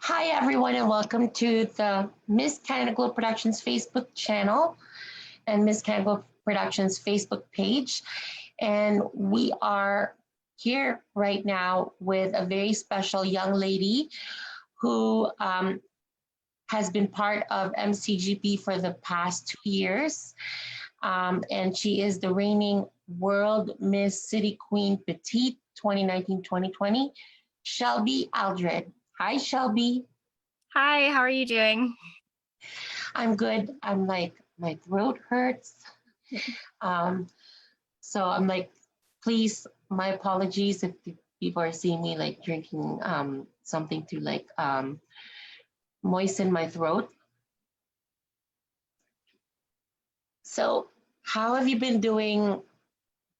Hi, everyone, and welcome to the Miss Canada Glow Productions Facebook channel and Miss Canada Glow Productions Facebook page. And we are here right now with a very special young lady who has been part of MCGP for the past 2 years. And she is the reigning World Miss City Queen Petite 2019-2020, Shelby Aldred. Hi, Shelby. Hi, how are you doing? I'm good. I'm like, my throat hurts. Um, so I'm like, please, my apologies if people are seeing me like drinking something to like moisten my throat. So, how have you been doing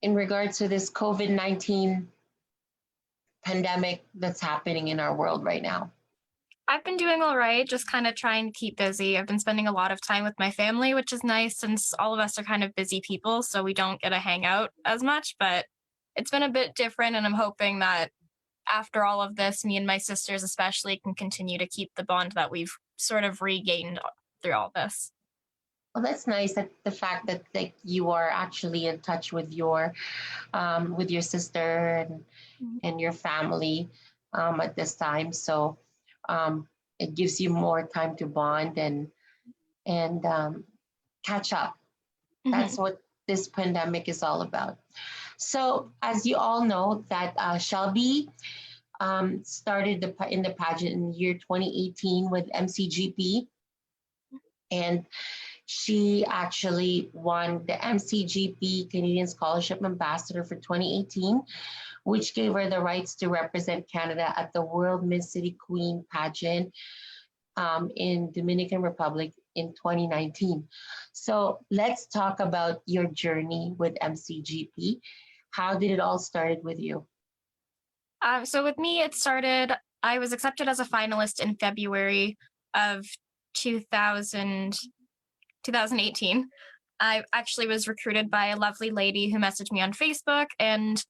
in regards to this COVID-19 pandemic that's happening in our world right now? I've been doing all right, just kind of trying to keep busy. I've been spending a lot of time with my family, which is nice since all of us are kind of busy people, so we don't get to hang out as much, but it's been a bit different, and I'm hoping that after all of this, me and my sisters especially can continue to keep the bond that we've sort of regained through all this. Well, that's nice that the fact that like you are actually in touch with your sister Mhm. and your family at this time. So um, it gives you more time to bond and catch up. That's Mhm. what this pandemic is all about. So, as you all know, that Shelby started in the pageant in the year 2018 with MCGP, and she actually won the MCGP Canadian Scholarship Ambassador for 2018, which gave her the rights to represent Canada at the World Miss City Queen pageant in Dominican Republic in 2019. So let's talk about your journey with MCGP. How did it all started with you? So with me, it started, I was accepted as a finalist in February of 2000, 2018. I actually was recruited by a lovely lady who messaged me on Facebook, and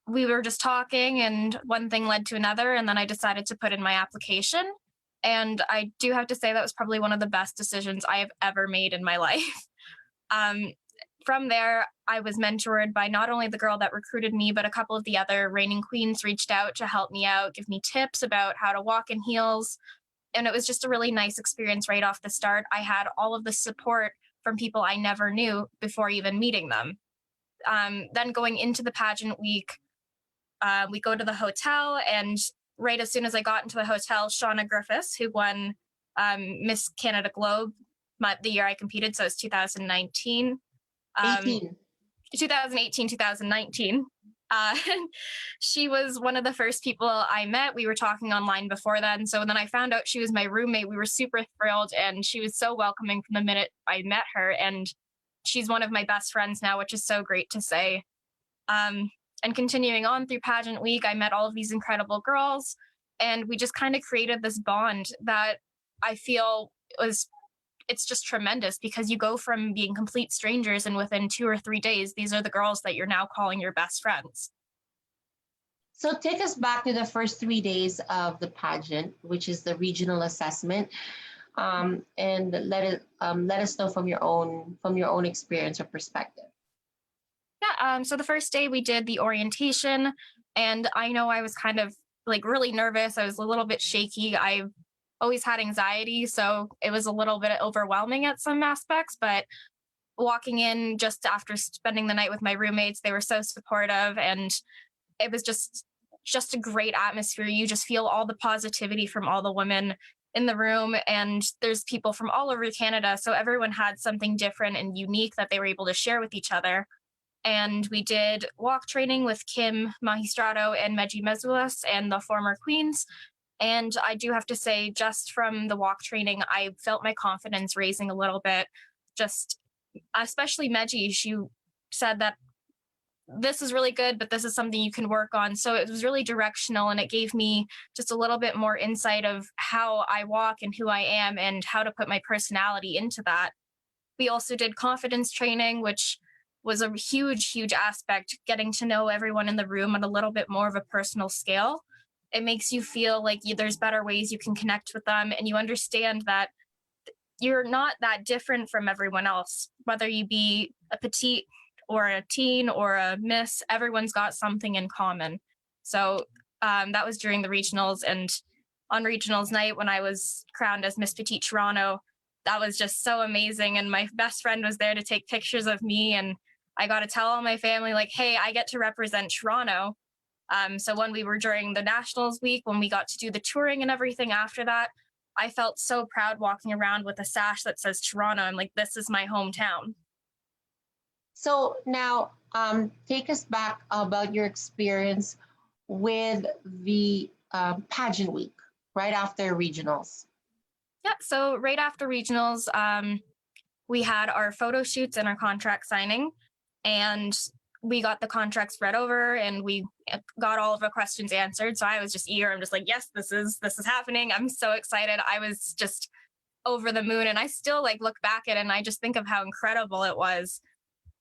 we were just talking, and one thing led to another, and then I decided to put in my application. And I do have to say that was probably one of the best decisions I have ever made in my life. Um, from there, I was mentored by not only the girl that recruited me, but a couple of the other reigning queens reached out to help me out, give me tips about how to walk in heels. And it was just a really nice experience right off the start. I had all of the support from people I never knew before even meeting them. Then going into the pageant week, we go to the hotel, and right as soon as I got into the hotel, Shauna Griffiths, who won Miss Canada Globe the year I competed, so it's 2019, um, 18. 2018, 2019. Uh, she was one of the first people I met. We were talking online before then. So then I found out she was my roommate. We were super thrilled, and she was so welcoming from the minute I met her. And she's one of my best friends now, which is so great to say. Um, and continuing on through pageant week, I met all of these incredible girls, and we just kind of created this bond that I feel was it's just tremendous because you go from being complete strangers, and within 2 or 3 days, these are the girls that you're now calling your best friends. So take us back to the first 3 days of the pageant, which is the regional assessment, and let us know from your own experience or perspective. Yeah. So the first day we did the orientation, and I know I was kind of like really nervous. I was a little bit shaky. I've always had anxiety, so it was a little bit overwhelming at some aspects. But walking in just after spending the night with my roommates, they were so supportive, and it was just a great atmosphere. You just feel all the positivity from all the women in the room, and there's people from all over Canada, so everyone had something different and unique that they were able to share with each other. And we did walk training with Kim Magistrato and Meji Mezulas and the former queens. And I do have to say, just from the walk training, I felt my confidence raising a little bit. Just especially Meji, she said that this is really good, but this is something you can work on. So it was really directional, and it gave me just a little bit more insight of how I walk and who I am and how to put my personality into that. We also did confidence training, which was a huge, huge aspect, getting to know everyone in the room on a little bit more of a personal scale. It makes you feel like there's better ways you can connect with them, and you understand that you're not that different from everyone else, whether you be a petite or a teen or a miss. Everyone's got something in common. So that was during the regionals, and on regionals night when I was crowned as Miss Petite Toronto, that was just so amazing. And my best friend was there to take pictures of me, and I got to tell all my family, like, hey, I get to represent Toronto. So when we were during the Nationals week, when we got to do the touring and everything after that, I felt so proud walking around with a sash that says Toronto. I'm like, this is my hometown. So now, take us back about your experience with the pageant week right after regionals. Yeah. So right after regionals, we had our photo shoots and our contract signing, and we got the contracts read over, and we got all of our questions answered. So I was just eager. I'm just like, yes, this is happening. I'm so excited. I was just over the moon, and I still like look back at it and I just think of how incredible it was.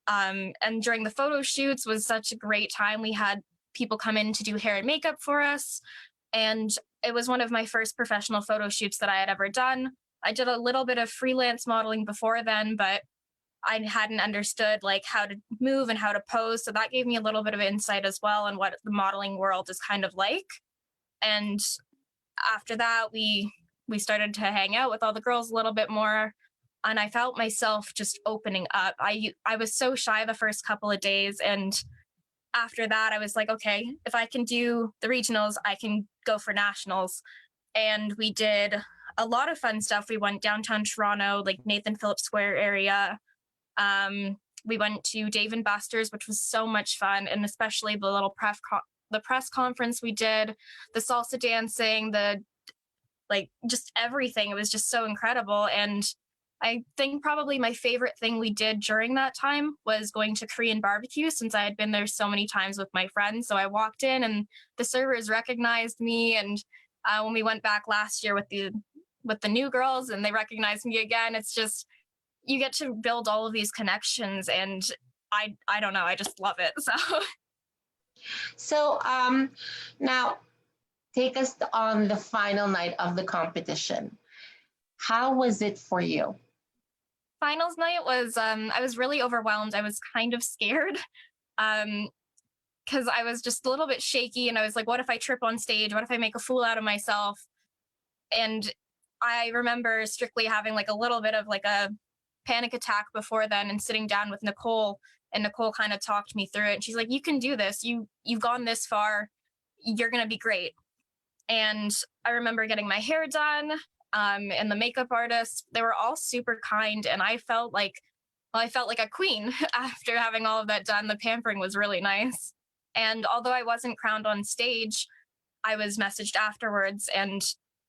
And during the photo shoots was such a great time. We had people come in to do hair and makeup for us, and it was one of my first professional photo shoots that I had ever done. I did a little bit of freelance modeling before then, but I hadn't understood like how to move and how to pose. So that gave me a little bit of insight as well on what the modeling world is kind of like. And after that, we started to hang out with all the girls a little bit more, and I felt myself just opening up. I was so shy the first couple of days, and after that I was like, okay, if I can do the regionals, I can go for nationals. And we did a lot of fun stuff. We went downtown Toronto, like Nathan Phillips Square area. We went to Dave and Buster's, which was so much fun, and especially the little the press conference we did, the salsa dancing, the like just everything. It was just so incredible. And I think probably my favorite thing we did during that time was going to Korean barbecue, since I had been there so many times with my friends. So I walked in and the servers recognized me, and when we went back last year with the new girls and they recognized me again, it's just, you get to build all of these connections, and I don't know, I just love it. So now take us on the final night of the competition. How was it for you? Finals night was I was really overwhelmed. I was kind of scared because I was just a little bit shaky, and I was like, what if I trip on stage? What if I make a fool out of myself? And I remember strictly having like a little bit of like a panic attack before then, and sitting down with Nicole, and Nicole kind of talked me through it, and she's like, you can do this. You've gone this far. You're going to be great. And I remember getting my hair done, and the makeup artists, they were all super kind, and I felt like a queen after having all of that done. The pampering was really nice. And although I wasn't crowned on stage, I was messaged afterwards, and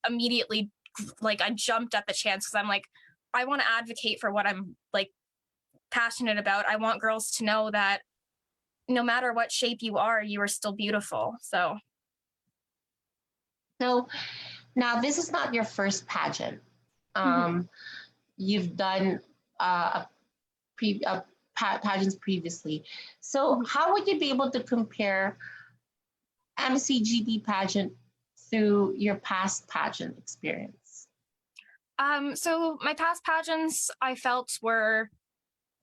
immediately like I jumped at the chance, because I'm like, I want to advocate for what I'm like passionate about. I want girls to know that no matter what shape you are still beautiful. So Now this is not your first pageant. You've done pageants previously. So how would you be able to compare MCGP pageant through your past pageant experience? So my past pageants, I felt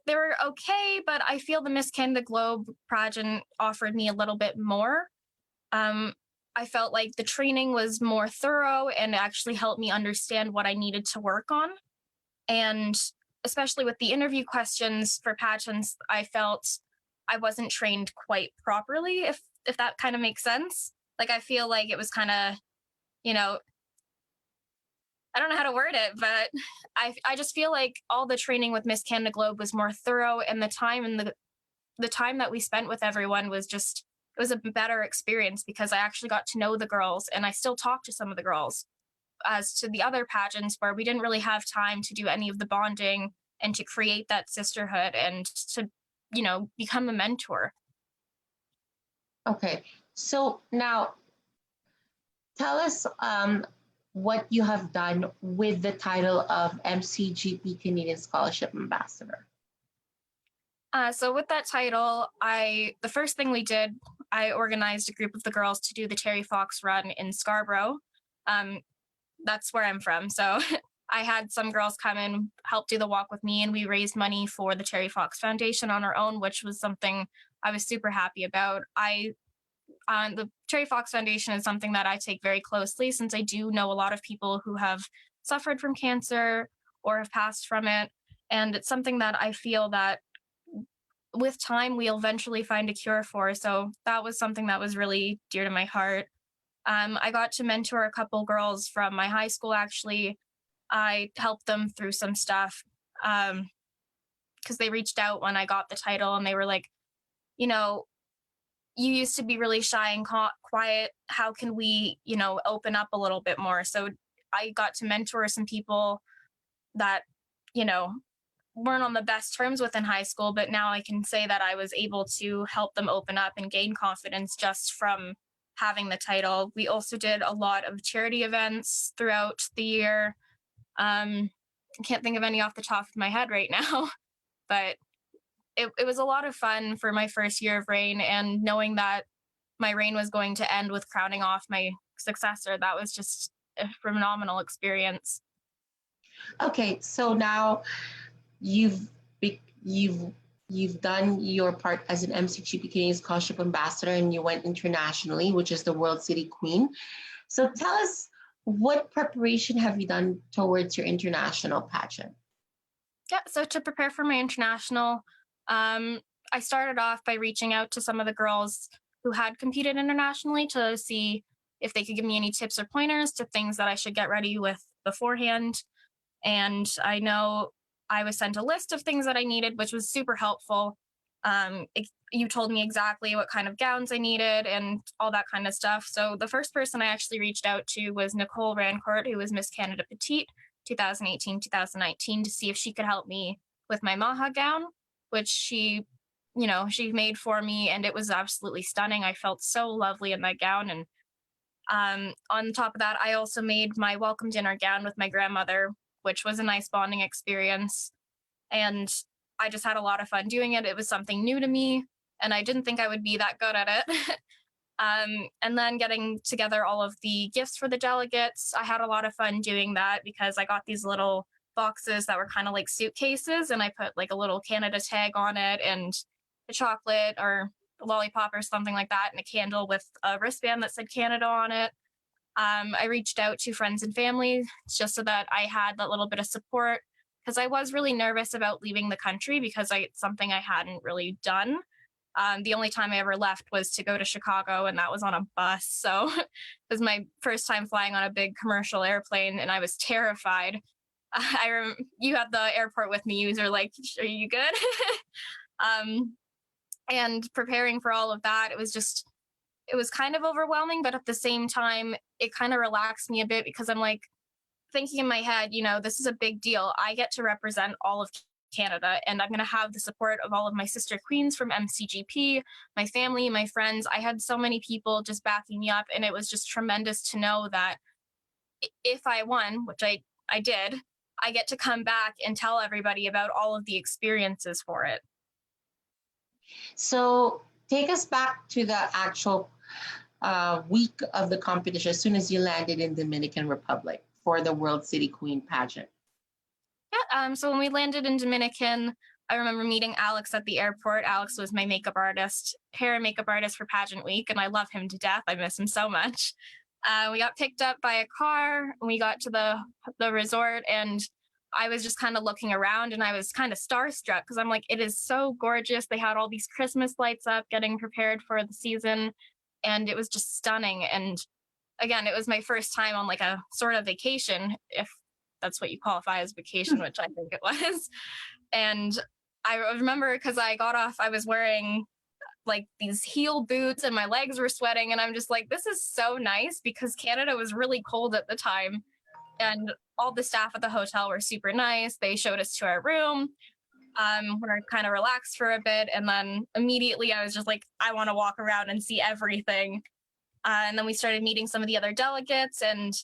they were okay, but I feel the Miss Canada Globe pageant offered me a little bit more. I felt like the training was more thorough and actually helped me understand what I needed to work on. And especially with the interview questions for pageants, I felt I wasn't trained quite properly, if that kind of makes sense. Like, I feel like it was kind of, I don't know how to word it, but I just feel like all the training with Miss Canada Globe was more thorough, and the time that we spent with everyone was just, it was a better experience, because I actually got to know the girls, and I still talk to some of the girls. As to the other pageants where we didn't really have time to do any of the bonding and to create that sisterhood and to, become a mentor. Okay, so now tell us what you have done with the title of MCGP Canadian Scholarship Ambassador. So with that title, the first thing we did I organized a group of the girls to do the Terry Fox run in Scarborough. Um, that's where I'm from. So I had some girls come in, help do the walk with me, and we raised money for the Terry Fox Foundation on our own, which was something I was super happy about. The Terry Fox Foundation is something that I take very closely since I do know a lot of people who have suffered from cancer or have passed from it. And it's something that I feel that with time we'll eventually find a cure for. So that was something that was really dear to my heart. I got to mentor a couple girls from my high school, actually. I helped them through some stuff because they reached out when I got the title and they were like, you know, you used to be really shy and quiet. How can we, open up a little bit more? So I got to mentor some people that, you know, weren't on the best terms with in high school, but now I can say that I was able to help them open up and gain confidence just from having the title. We also did a lot of charity events throughout the year. I can't think of any off the top of my head right now, but it was a lot of fun for my first year of reign, and knowing that my reign was going to end with crowning off my successor, that was just a phenomenal experience. Okay, so now you've be- you've you've done your part as an MCGP Canadian Scholarship Ambassador, and you went internationally, which is the World City Queen. So tell us, what preparation have you done towards your international pageant? Yeah, so to prepare for my international, I started off by reaching out to some of the girls who had competed internationally to see if they could give me any tips or pointers to things that I should get ready with beforehand. And I know I was sent a list of things that I needed, which was super helpful. You told me exactly what kind of gowns I needed and all that kind of stuff. So the first person I actually reached out to was Nicole Rancourt, who was Miss Canada Petite 2018, 2019, to see if she could help me with my Maha gown, which she made for me, and it was absolutely stunning. I felt so lovely in that gown. And on top of that, I also made my welcome dinner gown with my grandmother, which was a nice bonding experience. And I just had a lot of fun doing it. It was something new to me, and I didn't think I would be that good at it. And then getting together all of the gifts for the delegates, I had a lot of fun doing that because I got these little boxes that were kind of like suitcases, and I put like a little Canada tag on it and a chocolate or a lollipop or something like that, and a candle with a wristband that said Canada on it. I reached out to friends and family just so that I had that little bit of support because I was really nervous about leaving the country because it's something I hadn't really done. The only time I ever left was to go to Chicago, and that was on a bus. So it was my first time flying on a big commercial airplane, and I was terrified. You had the airport with me. You were like, "Are you good?" um, and preparing for all of that, it was kind of overwhelming, but at the same time, it kind of relaxed me a bit because I'm like thinking in my head, this is a big deal. I get to represent all of Canada, and I'm going to have the support of all of my sister queens from MCGP, my family, my friends. I had so many people just backing me up, and it was just tremendous to know that if I won, which I did, I get to come back and tell everybody about all of the experiences for it. So take us back to the actual week of the competition as soon as you landed in Dominican Republic for the World City Queen pageant. Yeah. So when we landed in Dominican, I remember meeting Alex at the airport. Alex was my makeup artist, hair and makeup artist for pageant week, and I love him to death. I miss him so much. We got picked up by a car, and we got to the resort, and I was just kind of looking around, and I was kind of starstruck because I'm like, it is so gorgeous. They had all these Christmas lights up, getting prepared for the season, and it was just stunning. And again, it was my first time on like a sort of vacation, if that's what you qualify as vacation, which I think it was. And I remember because I got off, I was wearing like these heel boots and my legs were sweating. And I'm just like, this is so nice because Canada was really cold at the time. And all the staff at the hotel were super nice. They showed us to our room. We were kind of relaxed for a bit. And then immediately I was just like, I want to walk around and see everything. And then we started meeting some of the other delegates, and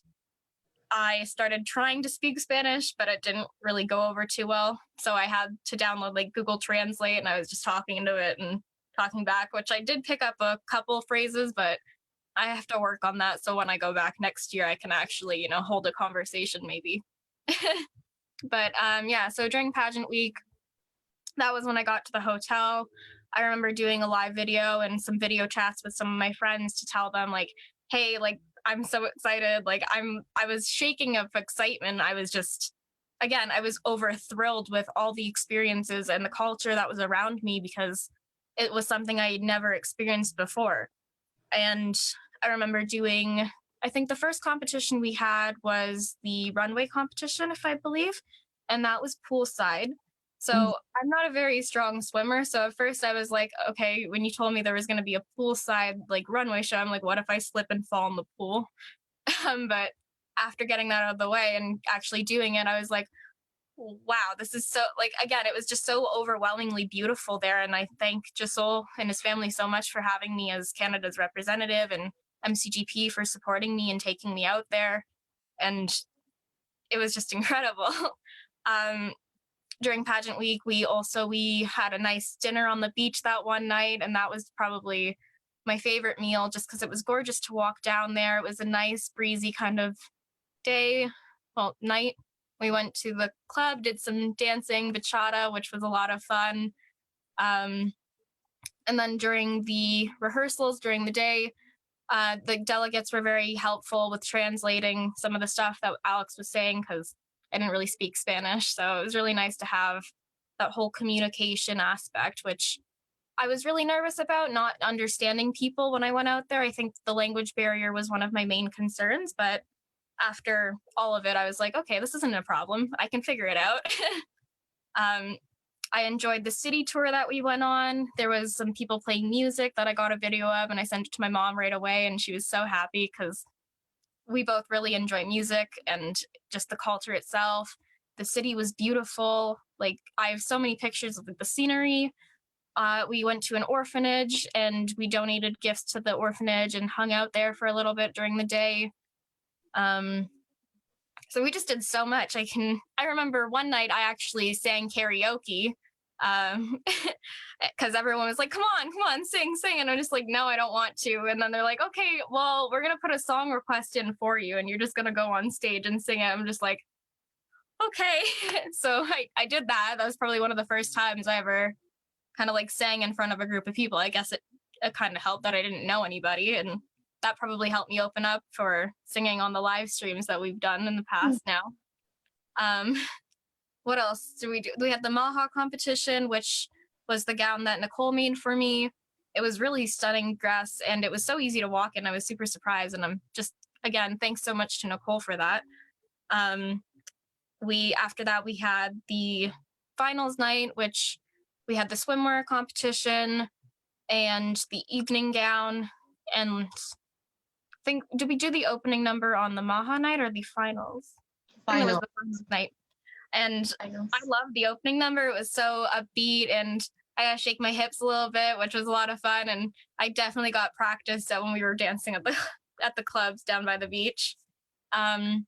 I started trying to speak Spanish, but it didn't really go over too well. So I had to download like Google Translate, and I was just talking into it, and talking back, which I did pick up a couple phrases, but I have to work on that. So when I go back next year, I can actually, hold a conversation maybe. But yeah, so during pageant week, that was when I got to the hotel. I remember doing a live video and some video chats with some of my friends to tell them like, hey, like I'm so excited. Like I was shaking of excitement. I was just again, I was over thrilled with all the experiences and the culture that was around me because it was something I had never experienced before. And I remember doing, I think the first competition we had was the runway competition, if I believe, and that was poolside. Mm. So I'm not a very strong swimmer. So at first I was like, okay, when you told me there was going to be a poolside like runway show, I'm like, what if I slip and fall in the pool? But after getting that out of the way and actually doing it, I was like, wow, this is so like again, it was just so overwhelmingly beautiful there. And I thank Jasol and his family so much for having me as Canada's representative and MCGP for supporting me and taking me out there. And it was just incredible. um, During pageant week, we had a nice dinner on the beach that one night, and that was probably my favorite meal just because it was gorgeous to walk down there. It was a nice breezy kind of day, well, night. We went to the club, did some dancing, bachata, which was a lot of fun. Um, and then during the rehearsals during the day, the delegates were very helpful with translating some of the stuff that Alex was saying because I didn't really speak Spanish. So it was really nice to have that whole communication aspect, which I was really nervous about not understanding people when I went out there. I think the language barrier was one of my main concerns, but after all of it, I was like, okay, this isn't a problem. I can figure it out. um, I enjoyed the city tour that we went on. There was some people playing music that I got a video of and I sent it to my mom right away. And she was so happy because we both really enjoy music and just the culture itself. The city was beautiful. Like I have so many pictures of the scenery. We went to an orphanage and we donated gifts to the orphanage and hung out there for a little bit during the day. So we just did so much. I remember one night I actually sang karaoke because everyone was like, come on, sing. And I'm just like, no, I don't want to. And then they're like, okay, well, we're going to put a song request in for you and you're just going to go on stage and sing it. I'm just like, okay. So I did that. That was probably one of the first times I ever kind of like sang in front of a group of people. I guess it kind of helped that I didn't know anybody, and that probably helped me open up for singing on the live streams that we've done in the past now. What else do we do? We had the Maha competition, which was the gown that Nicole made for me. It was really stunning dress and it was so easy to walk in. I was super surprised, and I'm just, again, thanks so much to Nicole for that. After that we had the finals night, which we had the swimwear competition and the evening gown. And did we do the opening number on the Maha night or the finals? I think it was the finals night. And I loved the opening number. It was so upbeat and I got to shake my hips a little bit, which was a lot of fun. And I definitely got practice when we were dancing at the clubs down by the beach. And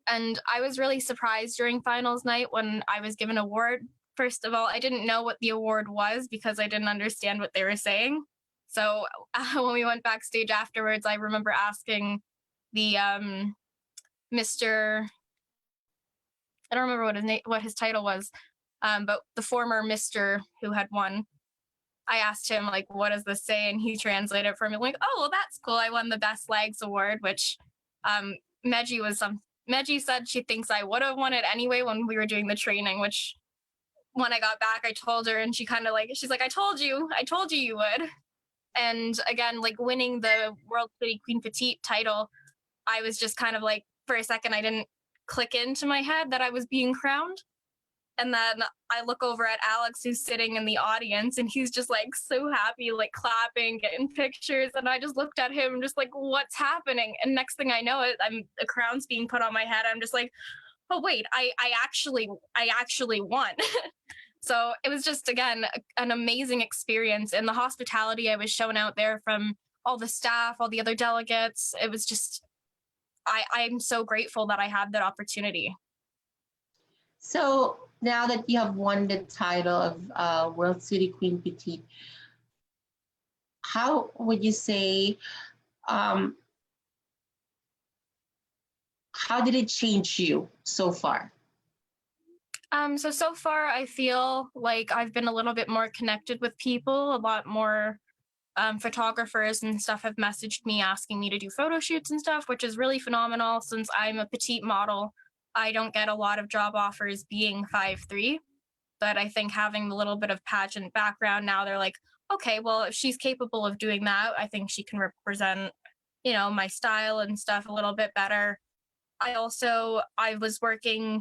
I was really surprised during finals night when I was given an award. First of all, I didn't know what the award was because I didn't understand what they were saying. So when we went backstage afterwards, I remember asking the Mr. I don't remember what his title was, but the former Mr. who had won. I asked him, like, what does this say? And he translated it for me. I'm like, oh, well, that's cool. I won the Best Legs Award, which Meji said she thinks I would have won it anyway when we were doing the training, which when I got back, I told her, and she's like, I told you you would. And again, like winning the World City Queen Petite title, I was just kind of like, for a second, I didn't click into my head that I was being crowned. And then I look over at Alex, who's sitting in the audience, and he's just like so happy, like clapping, getting pictures. And I just looked at him, just like, what's happening? And next thing I know, a crown's being put on my head. I'm just like, oh wait, I actually won. So it was just, again, an amazing experience. And the hospitality I was shown out there from all the staff, all the other delegates, it was just, I'm so grateful that I had that opportunity. So now that you have won the title of World City Queen Petite, how would you say, um, how did it change you so far? So far I feel like I've been a little bit more connected with people, a lot more photographers and stuff have messaged me asking me to do photo shoots and stuff, which is really phenomenal since I'm a petite model. I don't get a lot of job offers being 5'3", but I think having the little bit of pageant background now, they're like, okay, well, if she's capable of doing that, I think she can represent, my style and stuff a little bit better. I was working,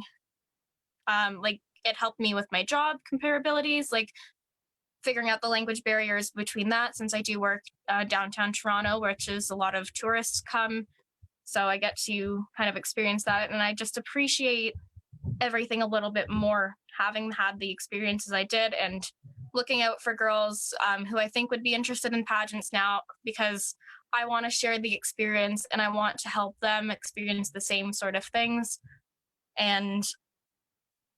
like, it helped me with my job comparabilities, like figuring out the language barriers between that since I do work downtown Toronto, which is a lot of tourists come. So I get to kind of experience that. And I just appreciate everything a little bit more having had the experiences I did and looking out for girls who I think would be interested in pageants now because I want to share the experience and I want to help them experience the same sort of things. And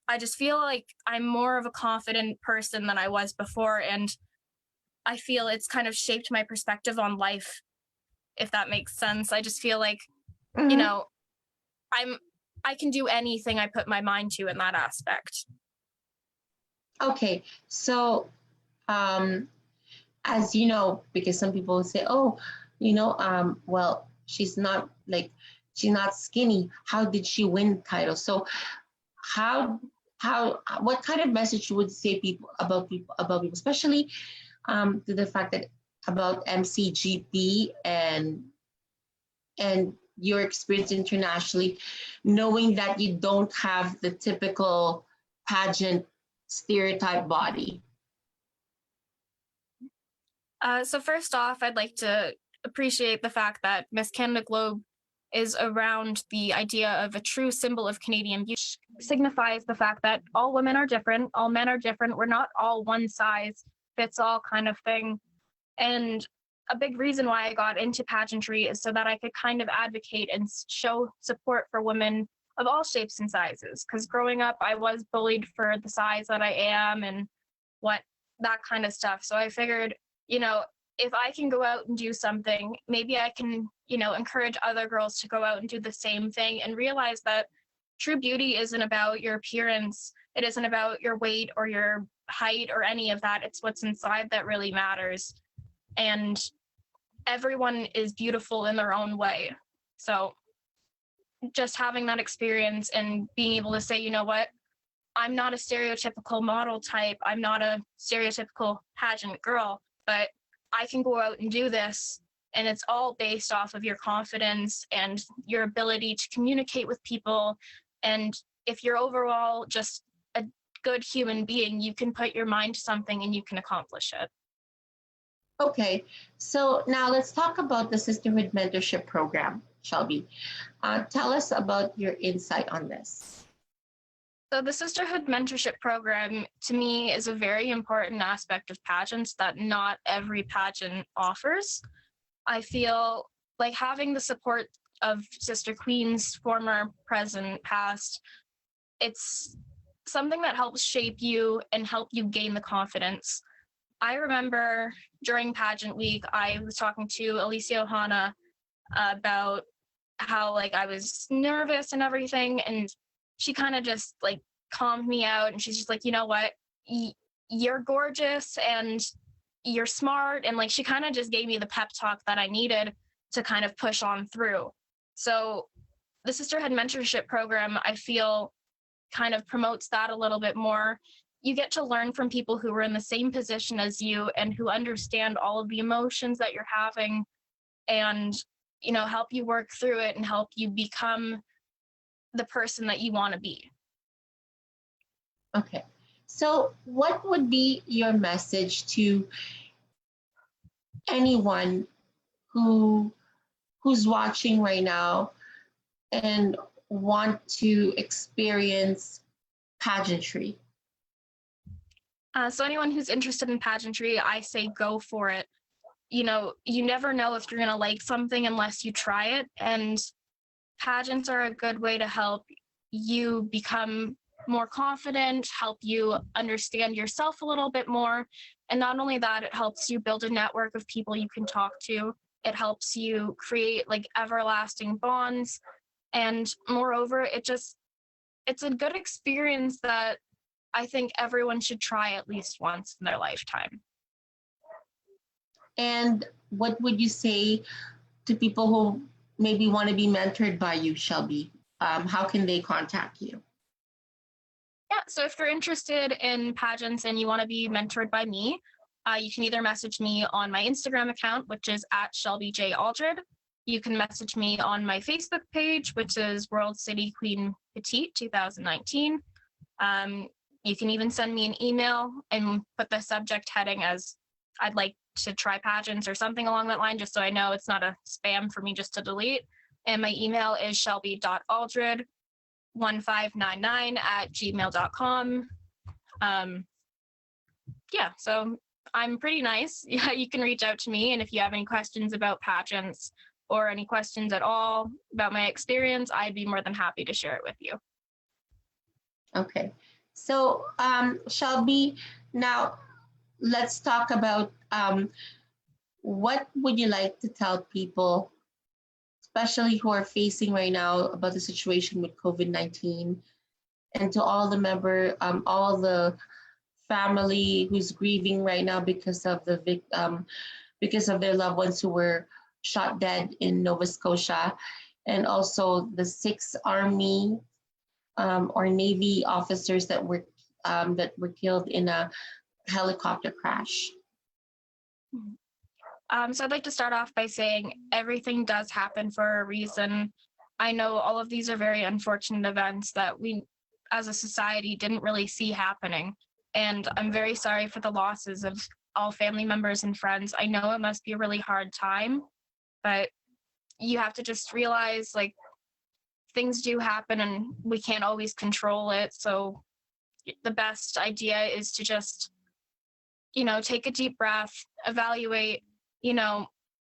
I just feel like I'm more of a confident person than I was before. And I feel it's kind of shaped my perspective on life, if that makes sense. I just feel like, you Mhm. know, I'm I can do anything I put my mind to in that aspect. Okay, so um, as you know, because some people say, "Oh, well, she's not skinny. How did she win title?" So, how what kind of message you would say people, especially to the fact that about MCGP and your experience internationally, knowing that you don't have the typical pageant stereotype body. So first off, I'd like to appreciate the fact that Miss Canada Globe is around the idea of a true symbol of Canadian beauty, signifies the fact that all women are different, all men are different. We're not all one size fits all kind of thing. And a big reason why I got into pageantry is so that I could kind of advocate and show support for women of all shapes and sizes. Because growing up, I was bullied for the size that I am and what that kind of stuff. So I figured, you know, if I can go out and do something, maybe I can, encourage other girls to go out and do the same thing and realize that true beauty isn't about your appearance. It isn't about your weight or your height or any of that. It's what's inside that really matters. And everyone is beautiful in their own way. So just having that experience and being able to say, you know what, I'm not a stereotypical model type. I'm not a stereotypical pageant girl, but I can go out and do this. And it's all based off of your confidence and your ability to communicate with people. And if you're overall just a good human being, you can put your mind to something and you can accomplish it. Okay, so now let's talk about the Sisterhood Mentorship Program, Shelby. Tell us about your insight on this. So the Sisterhood Mentorship Program, to me, is a very important aspect of pageants that not every pageant offers. I feel like having the support of Sister Queens, former, present, past, it's something that helps shape you and help you gain the confidence. I remember during pageant week, I was talking to Alicia Ohana about how I was nervous and everything, and she kind of just calmed me out, and she's just like, you know what, you're gorgeous and you're smart, and she kind of just gave me the pep talk that I needed to kind of push on through. So the Sisterhood Mentorship Program, I feel, kind of promotes that a little bit more. You get to learn from people who are in the same position as you and who understand all of the emotions that you're having and help you work through it and help you become the person that you want to be. Okay, so what would be your message to anyone who who's watching right now and want to experience pageantry? So anyone who's interested in pageantry, I say go for it. You never know if you're going to like something unless you try it. And pageants are a good way to help you become more confident, help you understand yourself a little bit more, And not only that, it helps you build a network of people you can talk to. It helps you create like everlasting bonds. And moreover, it's a good experience that I think everyone should try at least once in their lifetime. And what would you say to people who maybe want to be mentored by you, Shelby? How can they contact you? Yeah, so if you're interested in pageants and you want to be mentored by me, you can either message me on my Instagram account, which is at Shelby J. Aldred. You can message me on my Facebook page, which is World City Queen Petite 2019. You can even send me an email and put the subject heading as I'd like to try pageants or something along that line, just so I know it's not a spam for me just to delete. And my email is shelby.aldred1599@gmail.com. Yeah, so I'm pretty nice. Yeah, you can reach out to me. And if you have any questions about pageants or any questions at all about my experience, I'd be more than happy to share it with you. Okay. So, Shelby, now let's talk about what would you like to tell people, especially who are facing right now about the situation with COVID-19, and to all the all the family who's grieving right now because of because of their loved ones who were shot dead in Nova Scotia, and also the 6 Army or Navy officers that were killed in a helicopter crash. So I'd like to start off by saying everything does happen for a reason. I know all of these are very unfortunate events that we as a society didn't really see happening. And I'm very sorry for the losses of all family members and friends. I know it must be a really hard time, but you have to just realize like things do happen and we can't always control it. So the best idea is to just, take a deep breath, evaluate,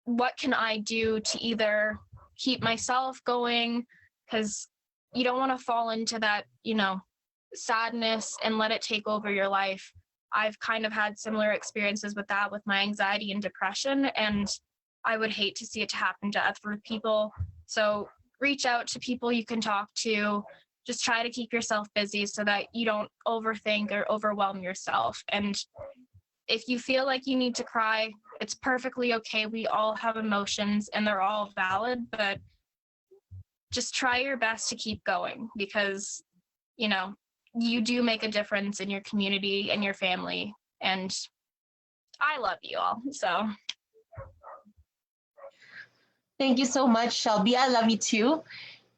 what can I do to either keep myself going? Because you don't want to fall into that, sadness and let it take over your life. I've kind of had similar experiences with that, with my anxiety and depression, and I would hate to see it happen to other people. So reach out to people you can talk to. Just try to keep yourself busy so that you don't overthink or overwhelm yourself. And if you feel like you need to cry, it's perfectly okay. We all have emotions and they're all valid, but just try your best to keep going because, you do make a difference in your community and your family. And I love you all. So Thank you so much, Shelby. I love you too.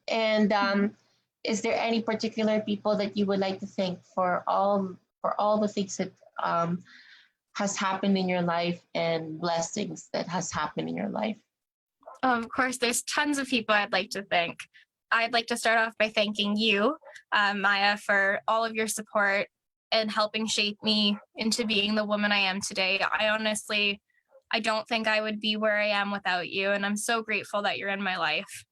And is there any particular people that you would like to thank for all the things that has happened in your life and blessings that has happened in your life? of course, there's tons of people I'd like to thank. I'd like to start off by thanking you, Maya, for all of your support and helping shape me into being the woman I am today. I don't think I would be where I am without you, and I'm so grateful that you're in my life.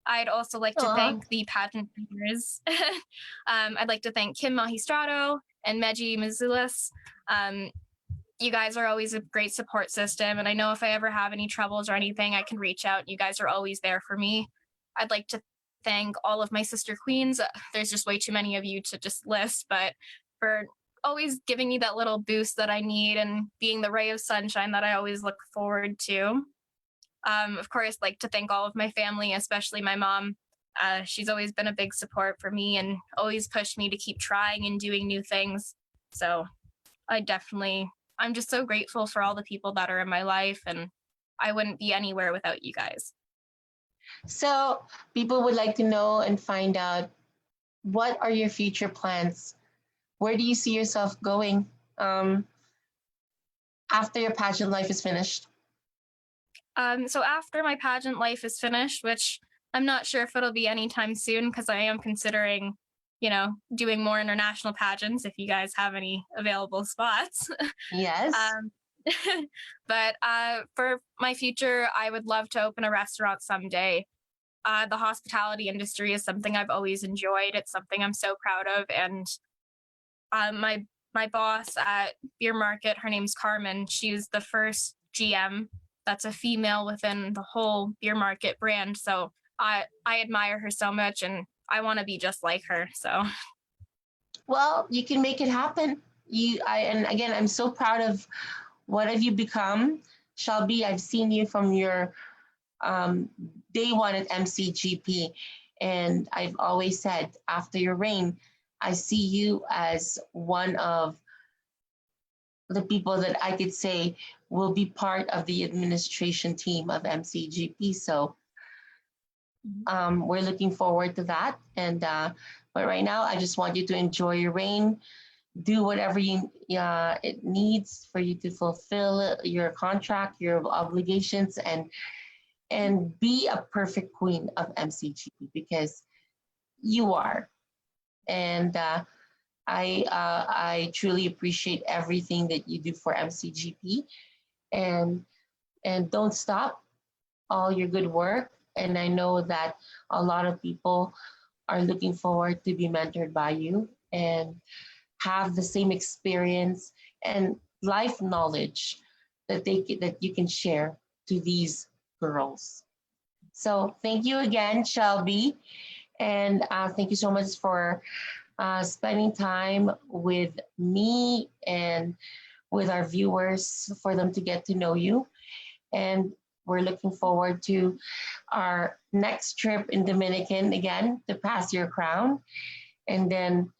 I'd also like to Aw. thank the pageant leaders. I'd like to thank Kim Magistrato and Meji Mizulis. You guys are always a great support system, and I know if I ever have any troubles or anything, I can reach out. You guys are always there for me. I'd like to thank all of my sister queens. There's just way too many of you to just list, but for always giving me that little boost that I need and being the ray of sunshine that I always look forward to. Of course, like to thank all of my family, especially my mom. She's always been a big support for me and always pushed me to keep trying and doing new things. So I'm just so grateful for all the people that are in my life, and I wouldn't be anywhere without you guys. So people would like to know and find out, what are your future plans? Where do you see yourself going after your pageant life is finished? So after my pageant life is finished, which I'm not sure if it'll be anytime soon because I am considering, doing more international pageants if you guys have any available spots. Yes. But for my future, I would love to open a restaurant someday. The hospitality industry is something I've always enjoyed. It's something I'm so proud of. And my boss at Beer Market, her name's Carmen. She's the first GM that's a female within the whole Beer Market brand. So I admire her so much, and I want to be just like her. So Well, you can make it happen. And again, I'm so proud of what have you become, Shelby. I've seen you from your day one at MCGP, and I've always said after your reign, I see you as one of the people that I could say will be part of the administration team of MCGP. So we're looking forward to that. And but right now, I just want you to enjoy your reign, do whatever it needs for you to fulfill your contract, your obligations, and be a perfect queen of MCGP because you are. And I truly appreciate everything that you do for MCGP, and don't stop all your good work. And I know that a lot of people are looking forward to be mentored by you and have the same experience and life knowledge that that you can share to these girls. So thank you again, Shelby, and thank you so much for spending time with me and with our viewers for them to get to know you. And we're looking forward to our next trip in Dominican again to pass your crown and then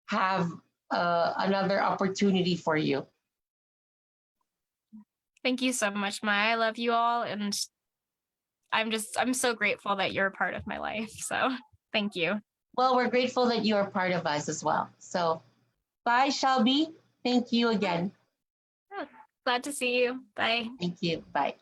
have another opportunity for you. thank you so much, Maya. I love you all, and I'm so grateful that you're a part of my life. So thank you. Well, we're grateful that you are part of us as well. So bye, Shelby. Thank you again. Glad to see you. Bye. Thank you. Bye.